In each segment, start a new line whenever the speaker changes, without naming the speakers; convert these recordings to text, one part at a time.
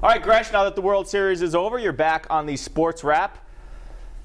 All right, Gresh, now that the World Series is over, you're back on the Sports Wrap.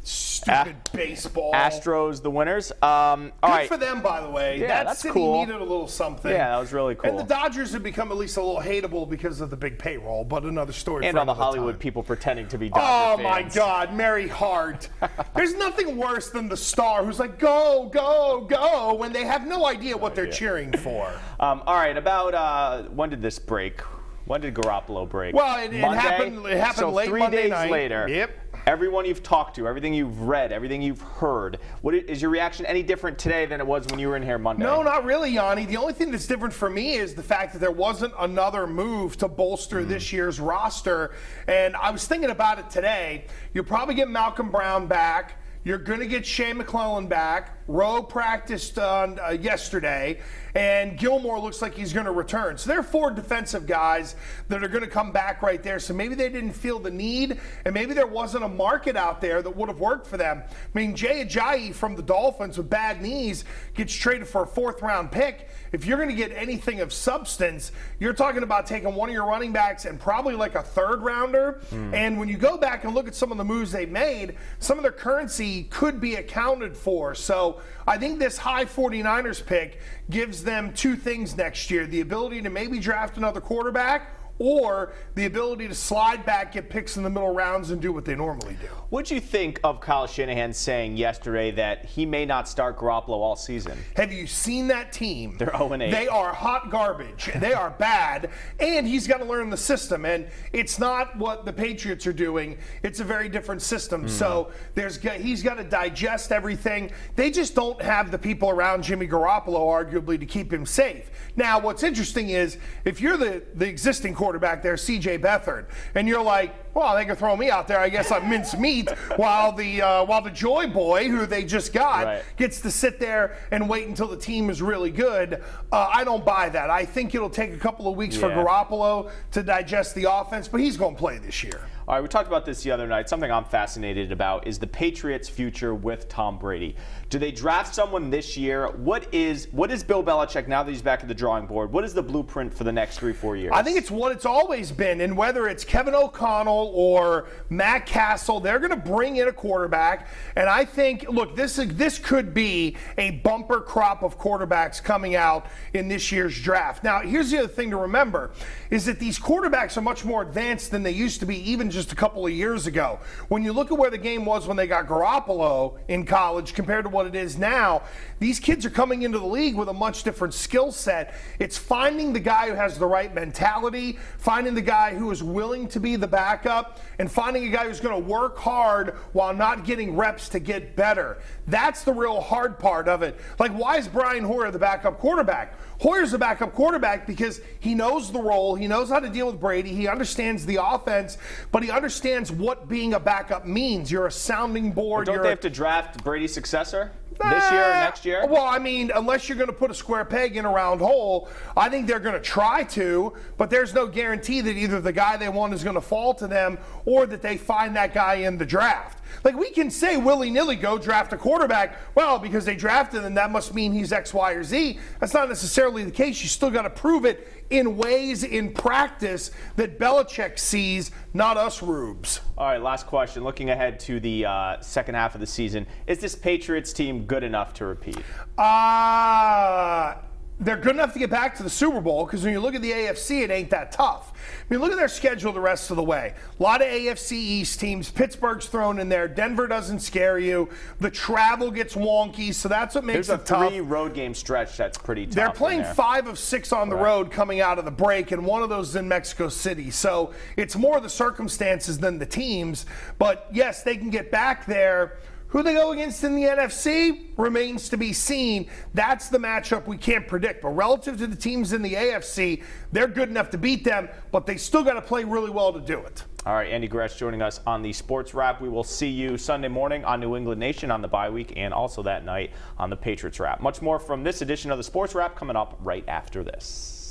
Stupid baseball.
Astros, the winners.
Good for them, by the way.
Yeah,
that
that's
city
cool.
needed a little something.
Yeah, that was really cool.
And the Dodgers have become at least a little hateable because of the big payroll, but another story
and
for
all the
another
Hollywood
time.
people pretending to be Dodger
my
fans.
God, Mary Hart. There's nothing worse than the star who's like, go, go, go, when they have no idea what they're cheering for.
All right, about when did this break? When did Garoppolo break?
Well, it happened
so
late
3
Monday
days
night.
later.
Yep.
Everyone you've talked to, everything you've read, everything you've heard, is your reaction any different today than it was when you were in here Monday?
No, not really, Yianni. The only thing that's different for me is the fact that there wasn't another move to bolster this year's roster. And I was thinking about it today. You'll probably get Malcolm Brown back. You're going to get Shea McClellan back. Rowe practiced on yesterday, and Gilmore looks like he's going to return. So there are 4 defensive guys that are going to come back right there. So maybe they didn't feel the need, and maybe there wasn't a market out there that would have worked for them. I mean, Jay Ajayi from the Dolphins with bad knees gets traded for a 4th-round pick. If you're going to get anything of substance, you're talking about taking one of your running backs and probably like a 3rd-rounder. And when you go back and look at some of the moves they made, some of their currency could be accounted for. So I think this high 49ers pick gives them 2 things next year: the ability to maybe draft another quarterback, or the ability to slide back, get picks in the middle rounds, and do what they normally do.
What'd you think of Kyle Shanahan saying yesterday that he may not start Garoppolo all season?
Have you seen that team?
They're 0-8.
They are hot garbage. They are bad, and he's got to learn the system. And it's not what the Patriots are doing. It's a very different system. So he's got to digest everything. They just don't have the people around Jimmy Garoppolo, arguably, to keep him safe. Now, what's interesting is if you're the existing quarterback there, C.J. Beathard, and you're like, well, they can throw me out there. I guess I'm mincemeat, while the Joy Boy, who they just got, gets to sit there and wait until the team is really good. I don't buy that. I think it'll take a couple of weeks for Garoppolo to digest the offense, but he's going to play this year.
All right, we talked about this the other night. Something I'm fascinated about is the Patriots' future with Tom Brady. Do they draft someone this year? What is Bill Belichick, now that he's back at the drawing board, what is the blueprint for the next 3-4 years?
I think it's what it's always been, and whether it's Kevin O'Connell or Matt Castle, they're going to bring in a quarterback, and I think, look, this could be a bumper crop of quarterbacks coming out in this year's draft. Now, here's the other thing to remember, is that these quarterbacks are much more advanced than they used to be even just a couple of years ago. When you look at where the game was when they got Garoppolo in college compared to what it is now, these kids are coming into the league with a much different skill set. It's finding the guy who has the right mentality, finding the guy who is willing to be the backup, and finding a guy who's going to work hard while not getting reps to get better. That's the real hard part of it. Like, why is Brian Hoyer the backup quarterback? Hoyer's the backup quarterback because he knows the role, he knows how to deal with Brady, he understands the offense, but he understands what being a backup means. You're a sounding board.
Don't they have to draft Brady's successor this year or next year?
Well, I mean, unless you're going to put a square peg in a round hole, I think they're going to try to, but there's no guarantee that either the guy they want is going to fall to them or that they find that guy in the draft. Like, we can say willy-nilly go draft a quarterback. Well, because they drafted him, that must mean he's X, Y, or Z. That's not necessarily the case. You still got to prove it in ways, in practice, that Belichick sees, not us rubes.
All right, last question. Looking ahead to the second half of the season, is this Patriots team good enough to repeat?
They're good enough to get back to the Super Bowl, because when you look at the AFC, it ain't that tough. I mean, look at their schedule the rest of the way. A lot of AFC East teams. Pittsburgh's thrown in there. Denver doesn't scare you. The travel gets wonky, so that's what makes it tough.
There's a 3 game stretch that's pretty tough.
They're playing 5 of 6 on the road coming out of the break, and one of those is in Mexico City. So it's more the circumstances than the teams. But, yes, they can get back there. Who they go against in the NFC remains to be seen. That's the matchup we can't predict. But relative to the teams in the AFC, they're good enough to beat them, but they still got to play really well to do it.
All right, Andy Gresh joining us on the Sports Wrap. We will see you Sunday morning on New England Nation on the bye week, and also that night on the Patriots Wrap. Much more from this edition of the Sports Wrap coming up right after this.